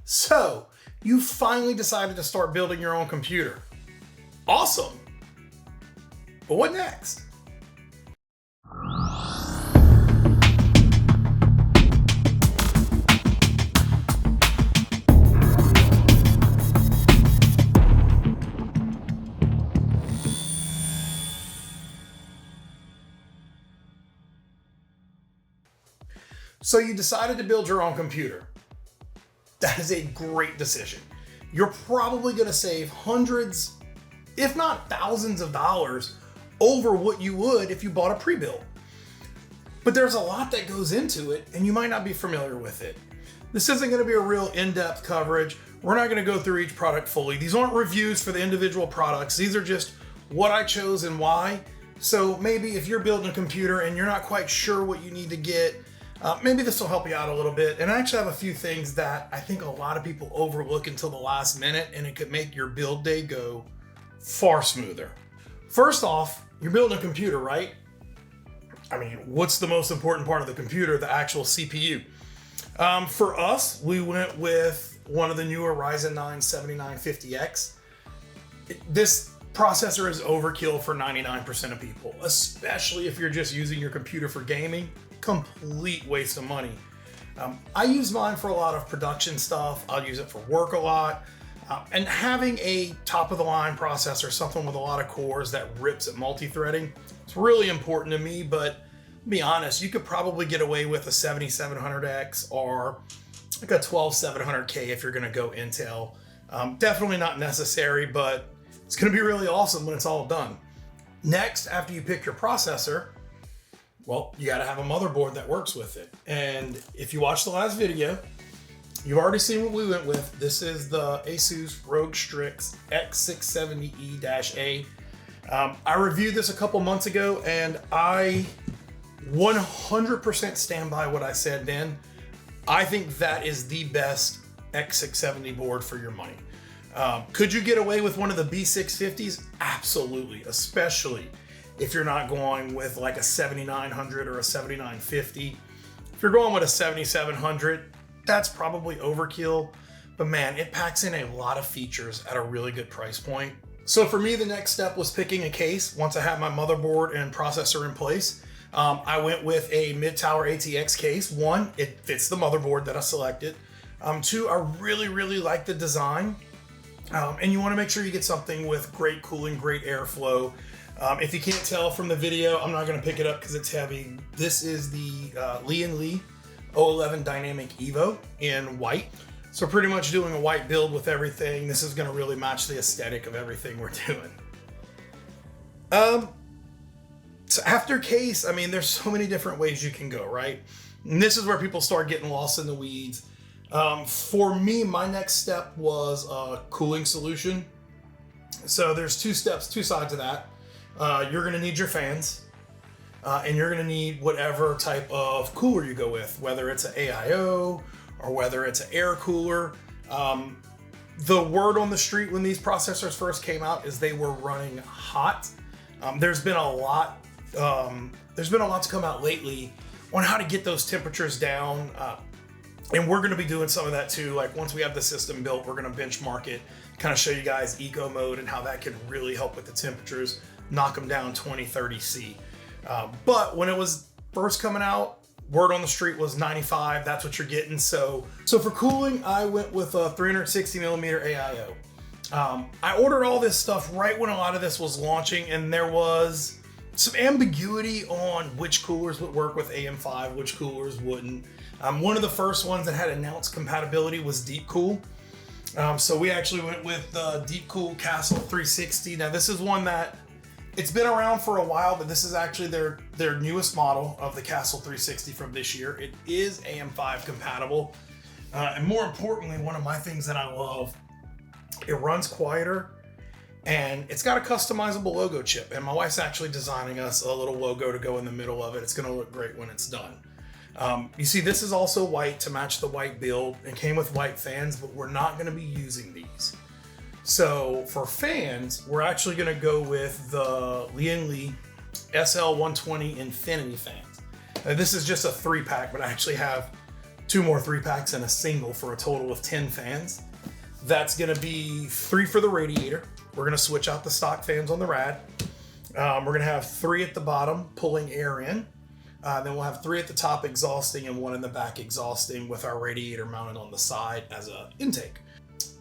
So, you finally decided to start building your own computer. Awesome! But what next? So you decided to build your own computer. That is a great decision. You're probably going to save hundreds, if not thousands of dollars over what you would if you bought a pre-built. But there's a lot that goes into it and you might not be familiar with it. This isn't going to be a real in-depth coverage. We're not going to go through each product fully. These aren't reviews for the individual products. These are just what I chose and why. So maybe if you're building a computer and you're not quite sure what you need to get, maybe this will help you out a little bit. And I actually have a few things that I think a lot of people overlook until the last minute, and it could make your build day go far smoother. First off, you're building a computer, right? I mean, what's the most important part of the computer? The actual CPU. For us, we went with one of the newer Ryzen 7950x. This processor is overkill for 99% of people, especially if you're just using your computer for gaming. Complete waste of money. I use mine for a lot of production stuff. I'll use it for work a lot. And having a top-of-the-line processor, something with a lot of cores that rips at multi-threading, it's really important to me. But to be honest, you could probably get away with a 7700X or like a 12700K if you're going to go Intel. Definitely not necessary, but it's going to be really awesome when it's all done. Next, after you pick your processor, well, you got to have a motherboard that works with it. And if you watched the last video, you've already seen what we went with. This is the ASUS ROG Strix X670E-A. I reviewed this a couple months ago, and I 100% stand by what I said then. I think that is the best X670 board for your money. Could you get away with one of the B650s? Absolutely, especially if you're not going with like a 7900 or a 7950. If you're going with a 7700, that's probably overkill. But man, it packs in a lot of features at a really good price point. So for me, the next step was picking a case. Once I had my motherboard and processor in place, I went with a mid-tower ATX case. One, it fits the motherboard that I selected. Two, I really like the design. And you want to make sure you get something with great cooling, great airflow. If you can't tell from the video, I'm not going to pick it up because it's heavy. This is the Lian 011 Dynamic Evo in white. So pretty much doing a white build with everything. This is going to really match the aesthetic of everything we're doing. So after case, I mean, there's so many different ways you can go, right? And this is where people start getting lost in the weeds. For me, my next step was a cooling solution. So there's two sides of that. You're going to need your fans, and you're going to need whatever type of cooler you go with, whether it's an AIO or whether it's an air cooler. The word on the street when these processors first came out is they were running hot. There's been a lot to come out lately on how to get those temperatures down. And we're going to be doing some of that too. Like once we have the system built, we're going to benchmark it, kind of show you guys eco mode and how that can really help with the temperatures, knock them down 20, 30 C. But when it was first coming out, word on the street was 95. That's what you're getting. So for cooling, I went with a 360 millimeter AIO. I ordered all this stuff right when a lot of this was launching, and there was some ambiguity on which coolers would work with AM5, which coolers wouldn't. One of the first ones that had announced compatibility was Deep Cool. So we actually went with the Deep Cool Castle 360. Now this is one that it's been around for a while, but this is actually their newest model of the Castle 360 from this year. It is AM5 compatible. And more importantly, one of my things that I love, it runs quieter, and it's got a customizable logo chip. And my wife's actually designing us a little logo to go in the middle of it. It's gonna look great when it's done. You see, this is also white to match the white build. It came with white fans, but we're not gonna be using these. So for fans, we're actually gonna go with the Lian SL120 Infinity fans. Now, this is just a 3-pack, but I actually have 2 more 3-packs and a single for a total of 10 fans. That's gonna be 3 for the radiator. We're gonna switch out the stock fans on the rad. We're gonna have 3 at the bottom pulling air in. Then we'll have 3 at the top exhausting and 1 in the back exhausting with our radiator mounted on the side as an intake.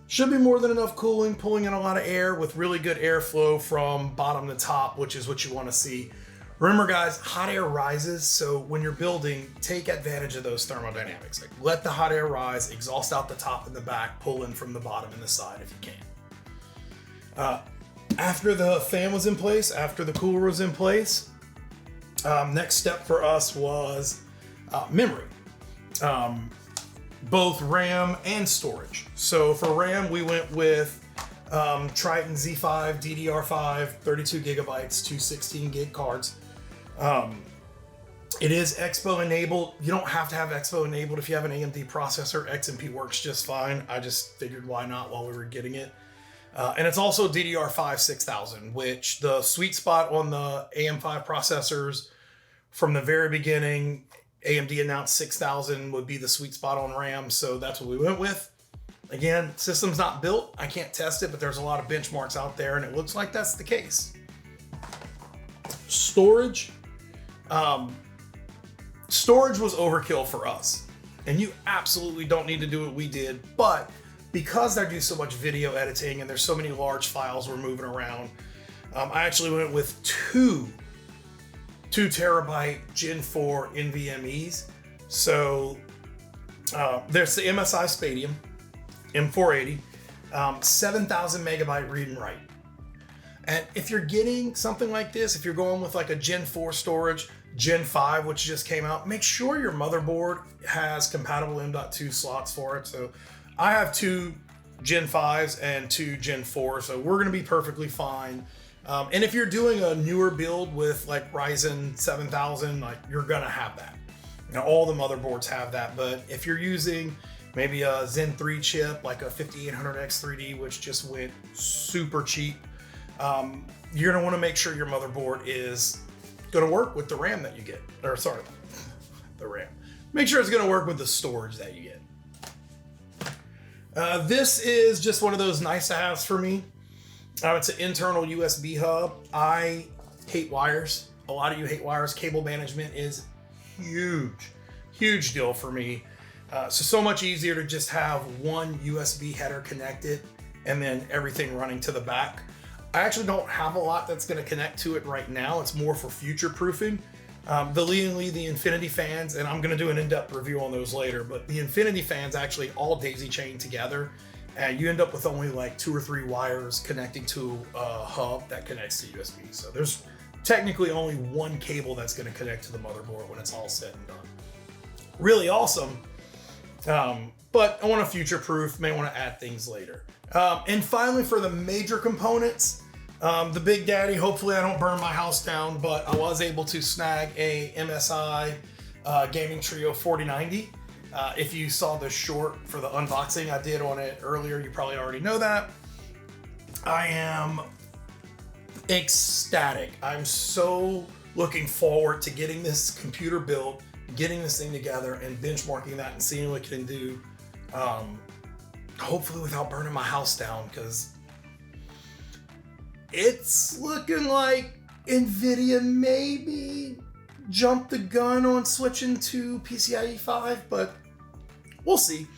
Should be more than enough cooling, pulling in a lot of air with really good airflow from bottom to top, which is what you want to see. Remember guys, hot air rises, so when you're building, take advantage of those thermodynamics. Like let the hot air rise, exhaust out the top and the back, pull in from the bottom and the side if you can. After the fan was in place, after the cooler was in place, next step for us was memory. Both RAM and storage. So for RAM, we went with Triton Z5, DDR5, 32 gigabytes, 2 16 gig cards. It is Expo enabled. You don't have to have Expo enabled if you have an AMD processor. XMP works just fine. I just figured why not while we were getting it. And it's also DDR5 6000, which the sweet spot on the AM5 processors from the very beginning, AMD announced 6000 would be the sweet spot on RAM, so that's what we went with. Again, system's not built. I can't test it, but there's a lot of benchmarks out there, and it looks like that's the case. Storage. Storage was overkill for us, and you absolutely don't need to do what we did, but because I do so much video editing and there's so many large files we're moving around, I actually went with 2 terabyte Gen 4 NVMe's. So there's the MSI Spatium M480, 7,000 megabyte read and write. And if you're getting something like this, if you're going with like a Gen 4 storage, Gen 5, which just came out, make sure your motherboard has compatible M.2 slots for it. So I have 2 Gen 5s and 2 Gen 4s, so we're gonna be perfectly fine. And if you're doing a newer build with like Ryzen 7000, like you're gonna have that. Now all the motherboards have that, but if you're using maybe a Zen 3 chip, like a 5800X 3D, which just went super cheap, you're gonna wanna make sure your motherboard is gonna work with the RAM that you get. Or sorry, the RAM. Make sure it's gonna work with the storage that you get. This is just one of those nice to haves for me. It's an internal USB hub. I hate wires. A lot of you hate wires. Cable management is huge deal for me. So much easier to just have one USB header connected and then everything running to the back. I actually don't have a lot that's going to connect to it right now. It's more for future proofing. The Lian, the Infinity fans, and I'm going to do an in-depth review on those later, but the Infinity fans actually all daisy chain together, and you end up with only like 2 or 3 wires connecting to a hub that connects to USB. So there's technically only one cable that's going to connect to the motherboard when it's all said and done. Really awesome, but I want to future-proof, may want to add things later. And finally, for the major components, the Big Daddy, hopefully I don't burn my house down, but I was able to snag a MSI Gaming Trio 4090. If you saw the short for the unboxing I did on it earlier, you probably already know that. I am ecstatic. I'm so looking forward to getting this computer built, getting this thing together and benchmarking that and seeing what it can do. Hopefully without burning my house down, because it's looking like NVIDIA maybe jumped the gun on switching to PCIe 5, but we'll see.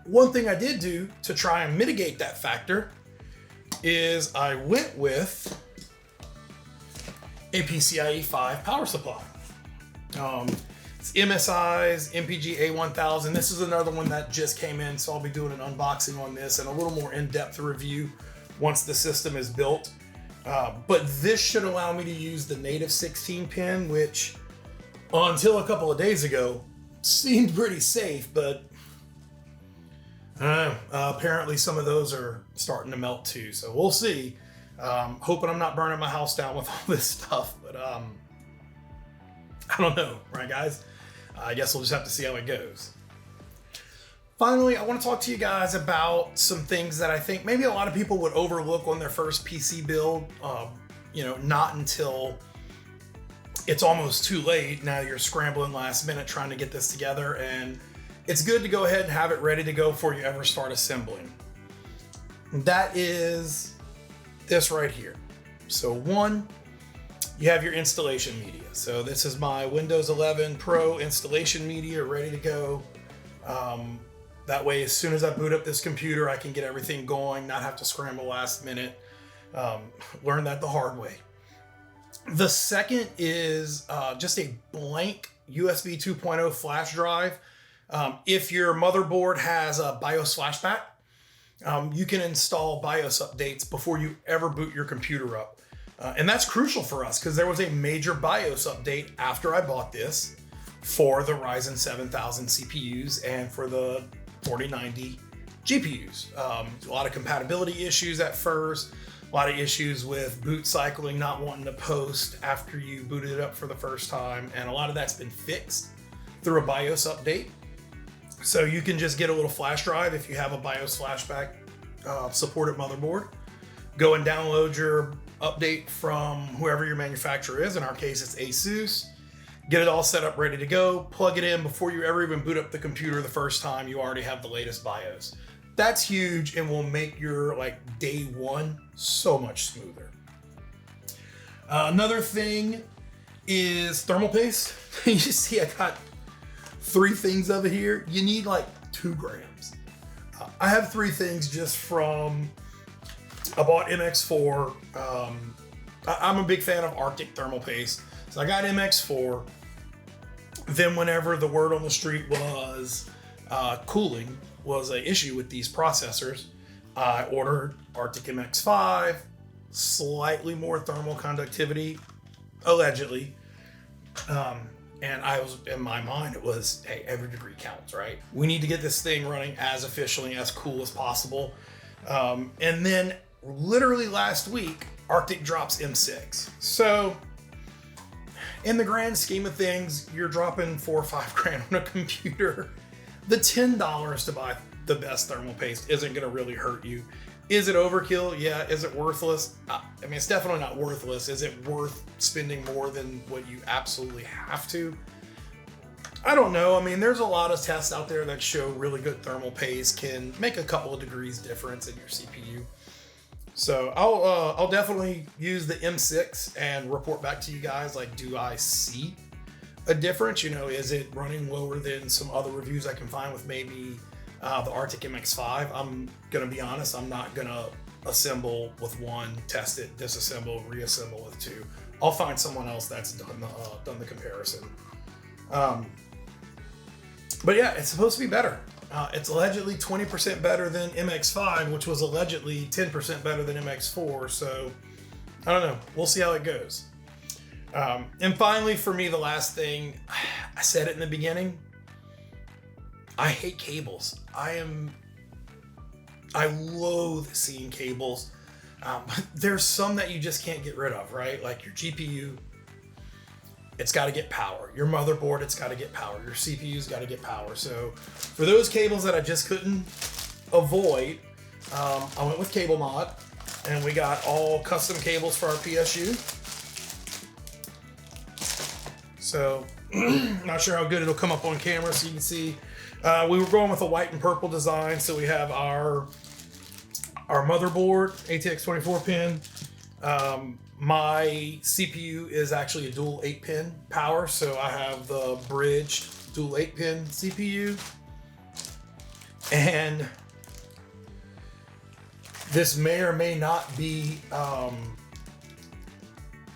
One thing I did do to try and mitigate that factor is I went with a PCIe 5 power supply. It's MSI's MPG A1000. This is another one that just came in, so I'll be doing an unboxing on this and a little more in-depth review once the system is built. But this should allow me to use the native 16 pin, which until a couple of days ago seemed pretty safe, but apparently some of those are starting to melt too. So we'll see. Hoping I'm not burning my house down with all this stuff, but I don't know, right guys? I guess we'll just have to see how it goes. Finally, I want to talk to you guys about some things that I think maybe a lot of people would overlook on their first PC build. You know, not until it's almost too late. Now you're scrambling last minute trying to get this together, and it's good to go ahead and have it ready to go before you ever start assembling. That is this right here. So one, you have your installation media. So this is my Windows 11 Pro installation media ready to go. That way, as soon as I boot up this computer, I can get everything going, not have to scramble last minute. Learn that the hard way. The second is just a blank USB 2.0 flash drive. If your motherboard has a BIOS flashback, you can install BIOS updates before you ever boot your computer up. And that's crucial for us because there was a major BIOS update after I bought this for the Ryzen 7000 CPUs and for the 4090 GPUs. A lot of compatibility issues at first, a lot of issues with boot cycling, not wanting to post after you booted it up for the first time, and a lot of that's been fixed through a BIOS update. So you can just get a little flash drive if you have a BIOS flashback supported motherboard. Go and download your update from whoever your manufacturer is. In our case, it's ASUS. Get it all set up, ready to go. Plug it in before you ever even boot up the computer the first time. You already have the latest BIOS. That's huge and will make your day one so much smoother. Another thing is thermal paste. You see, I got 3 things of it here. You need 2 grams. I have 3 things just from, I bought MX4. I'm a big fan of Arctic thermal paste. So I got MX4. Then whenever the word on the street was cooling was an issue with these processors, I ordered Arctic MX5, slightly more thermal conductivity, allegedly. And I was, in my mind, it was, hey, every degree counts, right? We need to get this thing running as efficiently, as cool as possible. And then literally last week, Arctic drops M6. So in the grand scheme of things, you're dropping $4 or $5 grand on a computer. The $10 to buy the best thermal paste isn't gonna really hurt you. Is it overkill? Yeah. Is it worthless? I mean, it's definitely not worthless. Is it worth spending more than what you absolutely have to? I don't know. I mean, there's a lot of tests out there that show really good thermal paste can make a couple of degrees difference in your CPU. So I'll definitely use the M6 and report back to you guys. Do I see a difference? Is it running lower than some other reviews I can find with maybe the Arctic MX5? I'm gonna be honest, I'm not gonna assemble with one, test it, disassemble, reassemble with 2. I'll find someone else that's done the comparison. But yeah, it's supposed to be better. It's allegedly 20% better than MX5, which was allegedly 10% better than MX4. So I don't know. We'll see how it goes. And finally, for me, the last thing, I said it in the beginning, I hate cables. I loathe seeing cables. There's some that you just can't get rid of, right? Like your GPU, it's got to get power. Your motherboard, it's got to get power. Your CPU's got to get power. So for those cables that I just couldn't avoid, I went with CableMod, and we got all custom cables for our PSU. So not sure how good it'll come up on camera so you can see. We were going with a white and purple design. So we have our motherboard, ATX 24 pin. My CPU is actually a dual 8-pin power. So I have the bridged dual 8-pin CPU. And this may or may not be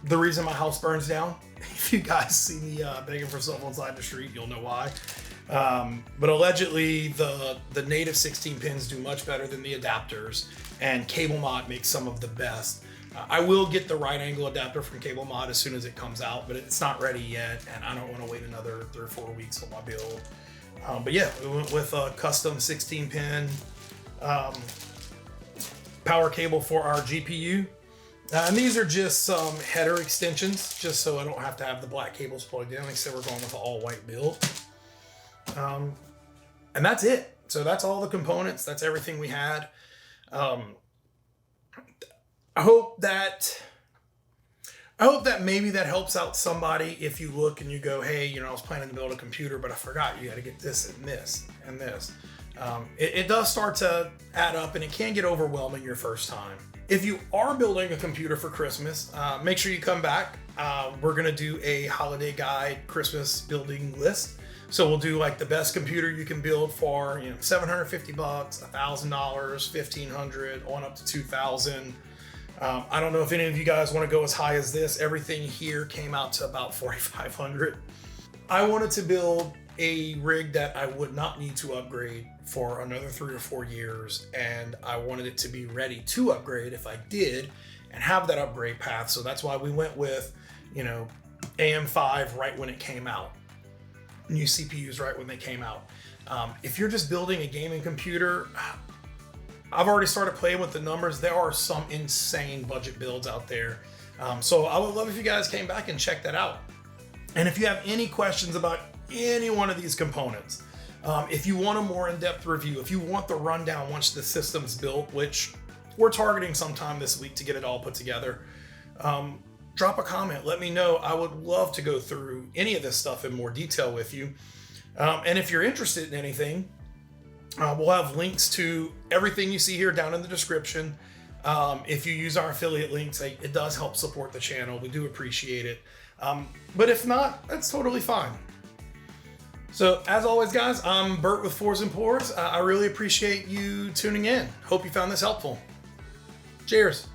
the reason my house burns down. If you guys see me begging for stuff on side the street, you'll know why. But allegedly, the native 16 pins do much better than the adapters, and CableMod makes some of the best. I will get the right angle adapter from CableMod as soon as it comes out, but it's not ready yet, and I don't want to wait another 3 or 4 weeks on my build. But yeah, we went with a custom 16 pin power cable for our GPU. And these are just some header extensions, just so I don't have to have the black cables plugged in. Like I said, we're going with an all-white build. And that's it. So that's all the components. That's everything we had. I hope that maybe that helps out somebody if you look and you go, hey, I was planning to build a computer, but I forgot you got to get this and this. and this. It does start to add up, and it can get overwhelming your first time. If you are building a computer for Christmas, make sure you come back. We're gonna do a holiday guide Christmas building list. So we'll do like the best computer you can build for, you know, $750, $1,000, $1,500, on up to $2,000. I don't know if any of you guys want to go as high as this. Everything here came out to about $4,500. I wanted to build a rig that I would not need to upgrade for another 3 or 4 years, and I wanted it to be ready to upgrade if I did and have that upgrade path. So that's why we went with, you know, AM5 right when it came out, new CPUs right when they came out. If you're just building a gaming computer, I've already started playing with the numbers. There are some insane budget builds out there. So I would love if you guys came back and checked that out. And if you have any questions about any one of these components, if you want a more in-depth review, if you want the rundown once the system's built, which we're targeting sometime this week to get it all put together, drop a comment, let me know. I would love to go through any of this stuff in more detail with you. And if you're interested in anything, we'll have links to everything you see here down in the description. If you use our affiliate links, it does help support the channel. We do appreciate it. But if not, that's totally fine. So as always, guys, I'm Bert with Fours and Pours. I really appreciate you tuning in. Hope you found this helpful. Cheers.